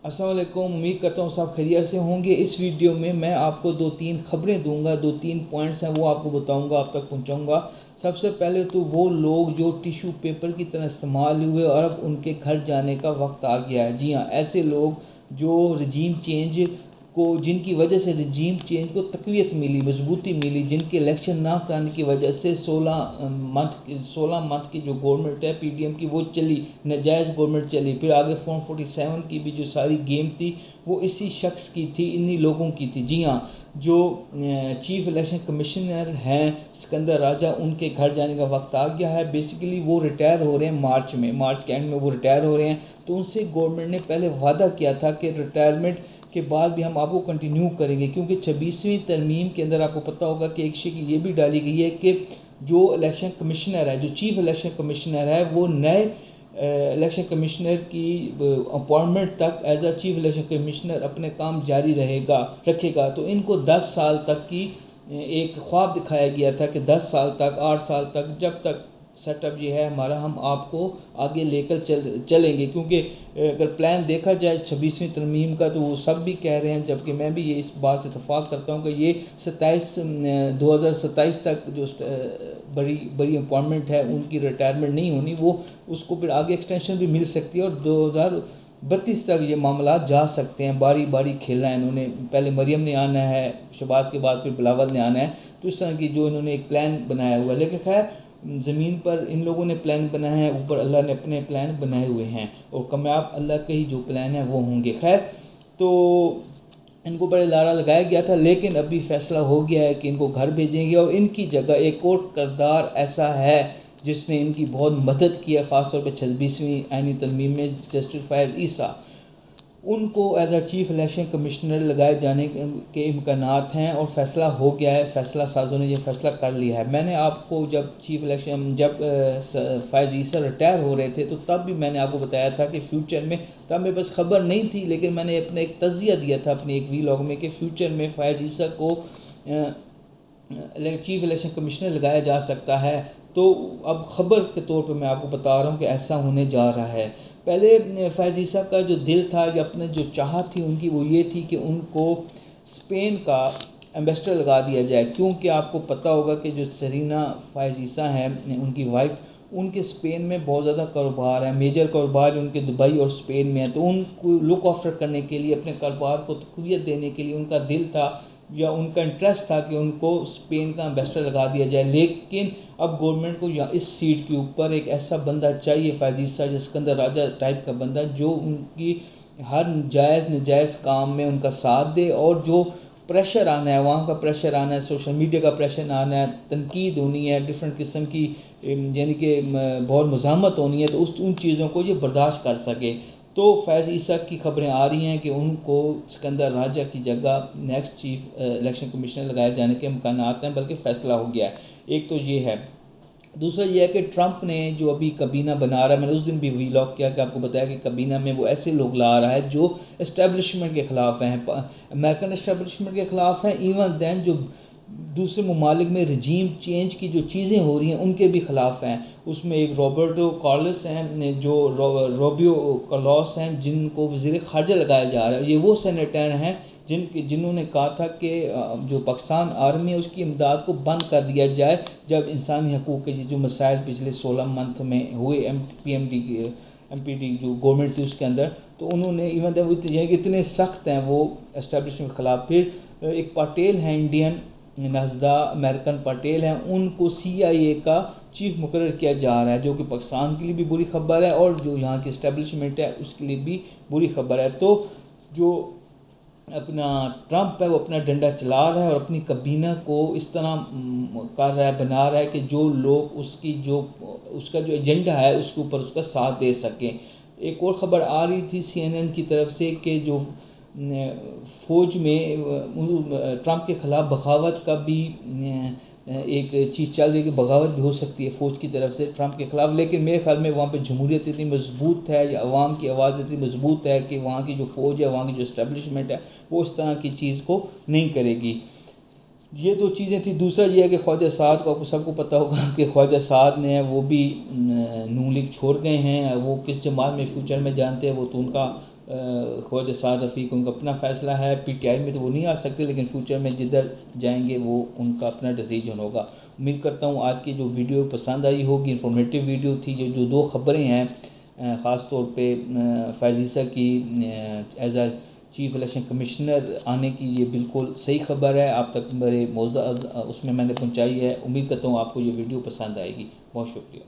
अस्सलाम वालेकुम, उम्मीद करता हूँ सब खैरियत से होंगे। इस वीडियो में मैं आपको 2-3 खबरें दूंगा, 2-3 पॉइंट्स हैं वो आपको बताऊंगा, आप तक पहुँचाऊंगा। सबसे पहले तो वो लोग जो टिश्यू पेपर की तरह इस्तेमाल हुए और अब उनके घर जाने का वक्त आ गया है। जी हाँ, ऐसे लोग जो रजीम चेंज को, जिनकी वजह से रजीम चेंज को तक़वियत मिली, मजबूती मिली, जिनके इलेक्शन ना कराने की वजह से 16 मंथ की जो गवर्नमेंट है PDM की वो चली, नाजायज़ गवर्नमेंट चली। फिर आगे फॉर्म 47 की भी जो सारी गेम थी वो इसी शख्स की थी, इन्हीं लोगों की थी। जी हाँ, जो चीफ इलेक्शन कमिश्नर हैं सिकंदर राजा, उनके घर जाने का वक्त आ गया है। बेसिकली वो रिटायर हो रहे हैं मार्च के एंड में वो रिटायर हो रहे हैं। तो उनसे गवर्नमेंट ने पहले वादा किया था कि रिटायरमेंट के बाद भी हम आपको कंटिन्यू करेंगे, क्योंकि 26वीं तरमीम के अंदर आपको पता होगा कि एक शिक ये भी डाली गई है कि जो इलेक्शन कमिश्नर है, जो चीफ इलेक्शन कमिश्नर है, वो नए इलेक्शन कमिश्नर की अपॉइंटमेंट तक as a chief election commissioner अपने काम जारी रखेगा। तो इनको 10 साल तक की एक ख्वाब दिखाया गया था कि 10 साल तक, 8 साल तक, जब तक सेटअप ये है हमारा, हम आपको आगे लेकर चलेंगे। क्योंकि अगर प्लान देखा जाए 26वीं तरमीम का तो वो सब भी कह रहे हैं, जबकि मैं भी ये इस बात से इत्तेफाक करता हूँ कि ये 2027 तक जो बड़ी अपॉइंटमेंट है उनकी रिटायरमेंट नहीं होनी, वो उसको फिर आगे एक्सटेंशन भी मिल सकती है और 2032 तक ये मामला जा सकते हैं। बारी बारी खेलना है इन्होंने, पहले मरियम ने आना है, शहबाज के बाद फिर बिलावल ने आना है। तो इस तरह की जो इन्होंने एक प्लान बनाया हुआ है, लेकिन खैर ज़मीन पर इन लोगों ने प्लान बनाया है, ऊपर अल्लाह ने अपने प्लान बनाए हुए हैं और कामयाब अल्लाह के ही जो प्लान है वो होंगे। खैर, तो इनको बड़े लारा लगाया गया था, लेकिन अभी फैसला हो गया है कि इनको घर भेजेंगे और इनकी जगह एक और किरदार ऐसा है जिसने इनकी बहुत मदद की है, ख़ासतौर पर 26वीं आईनी तरमीम में, जस्टिस फैज़ ईसा। उनको as a chief election commissioner लगाए जाने के इम्कानात हैं और फैसला हो गया है, फैसला साजों ने ये फैसला कर लिया है। मैंने आपको जब फैज़ ईसा रिटायर हो रहे थे तो तब भी मैंने आपको बताया था कि फ्यूचर में, तब मेरे पास खबर नहीं थी, लेकिन मैंने अपने एक तज़िया दिया था अपने एक वीलॉग में कि फ्यूचर में फैज़ ईसा को चीफ इलेक्शन कमिश्नर लगाया जा सकता है। तो अब ख़बर के तौर पे मैं आपको बता रहा हूँ कि ऐसा होने जा रहा है। पहले फैज़ ईसा का जो दिल था या अपने जो चाहत थी उनकी, वो ये थी कि उनको स्पेन का एम्बेसडर लगा दिया जाए, क्योंकि आपको पता होगा कि जो सरीना फैज़ ईसा हैं, उनकी वाइफ, उनके स्पेन में बहुत ज़्यादा कारोबार है, मेजर कारोबार उनके दुबई और स्पेन में है। तो उनको लुक आफ्टर करने के लिए, अपने कारोबार को तक़वियत देने के लिए उनका दिल था या उनका इंटरेस्ट था कि उनको स्पेन का एम्बेसडर लगा दिया जाए। लेकिन अब गवर्नमेंट को या इस सीट के ऊपर एक ऐसा बंदा चाहिए, फैज़ ईसा, सिकंदर राजा टाइप का बंदा, जो उनकी हर जायज़ नजायज़ काम में उनका साथ दे, और जो प्रेशर आना है, वहाँ का प्रेशर आना है, सोशल मीडिया का प्रेशर आना है, तनकीद होनी है, डिफरेंट किस्म की यानी कि बहुत मज़ामत होनी है, तो उन चीज़ों को ये बर्दाश्त कर सके। तो फैज़ ईसा की खबरें आ रही हैं कि उनको सिकंदर राजा की जगह नेक्स्ट चीफ इलेक्शन कमिश्नर लगाए जाने के इम्कान आते हैं, बल्कि फ़ैसला हो गया है। एक तो ये है। दूसरा ये है कि ट्रंप ने जो अभी कबीना बना रहा है, मैंने उस दिन भी वीलॉग किया कि आपको बताया कि कबीना में वो ऐसे लोग ला रहा है जो इस्टेब्लिशमेंट के ख़िलाफ़ हैं, अमेरिकन इस्टेब्लिशमेंट के ख़िलाफ़ हैं, इवन दैन जो दूसरे ममालिक में रजीम चेंज की जो चीज़ें हो रही हैं उनके भी ख़िलाफ़ हैं। उसमें एक रॉबर्टो कार्लोस हैं, जो रोबियो कार्लोस हैं, जिनको वज़ीर ख़ारजा लगाया जा रहा है। ये वो सेनेटर हैं जिन्होंने कहा था कि जो पाकिस्तान आर्मी है उसकी इमदाद को बंद कर दिया जाए, जब इंसानी हकूक़ के जो मसाइल पिछले 16 मंथ में हुए MPD जो गवर्नमेंट थी उसके अंदर, तो उन्होंने इवन वो इतने सख्त हैं वो एस्टेब्लिशमेंट के ख़िलाफ़। फिर एक पटेल हैं, इंडियन नज़दा अमेरिकन पटेल हैं, उनको CIA का चीफ मुकर्रर किया जा रहा है, जो कि पाकिस्तान के लिए भी बुरी खबर है और जो यहाँ की इस्टेब्लिशमेंट है उसके लिए भी बुरी खबर है। तो जो अपना ट्रंप है वो अपना डंडा चला रहा है और अपनी कबीना को इस तरह कर रहा है, बना रहा है कि जो लोग उसका जो एजेंडा है उसके ऊपर उसका साथ दे सकें। एक और ख़बर आ रही थी CNN की तरफ से कि जो फ़ौज में ट्रंप के ख़िलाफ़ बगावत का भी एक चीज़ चल रही है कि बगावत भी हो सकती है फ़ौज की तरफ से ट्रंप के ख़िलाफ़। लेकिन मेरे ख्याल में वहाँ पे जमहूरियत इतनी मजबूत है या अवाम की आवाज़ इतनी मजबूत है कि वहाँ की जो फ़ौज है, वहाँ की जो इस्टेब्लिशमेंट है, वो इस तरह की चीज़ को नहीं करेगी। ये दो चीज़ें थी। दूसरा ये है कि ख्वाजा साद को, आपको सबको पता होगा कि ख्वाजा साद ने वो भी नून लीग छोड़ गए हैं। वो किस जमात में फ्यूचर में जानते हैं, वो तो उनका خواجہ سعد رفیق ان کا اپنا فیصلہ ہے، پی ٹی آئی میں تو وہ نہیں آ سکتے، لیکن فیوچر میں جدھر جائیں گے وہ ان کا اپنا ڈیسیجن ہوگا۔ امید کرتا ہوں آج کی جو ویڈیو پسند آئی ہوگی، انفارمیٹیو ویڈیو تھی۔ یہ جو 2 خبریں ہیں خاص طور پہ فیض عیسیٰ کی as a chief election commissioner آنے کی، یہ بالکل صحیح خبر ہے، آپ تک میرے موضوع اس میں نے پہنچائی ہے۔ امید کرتا ہوں آپ کو یہ ویڈیو پسند آئے گی۔ بہت شکریہ۔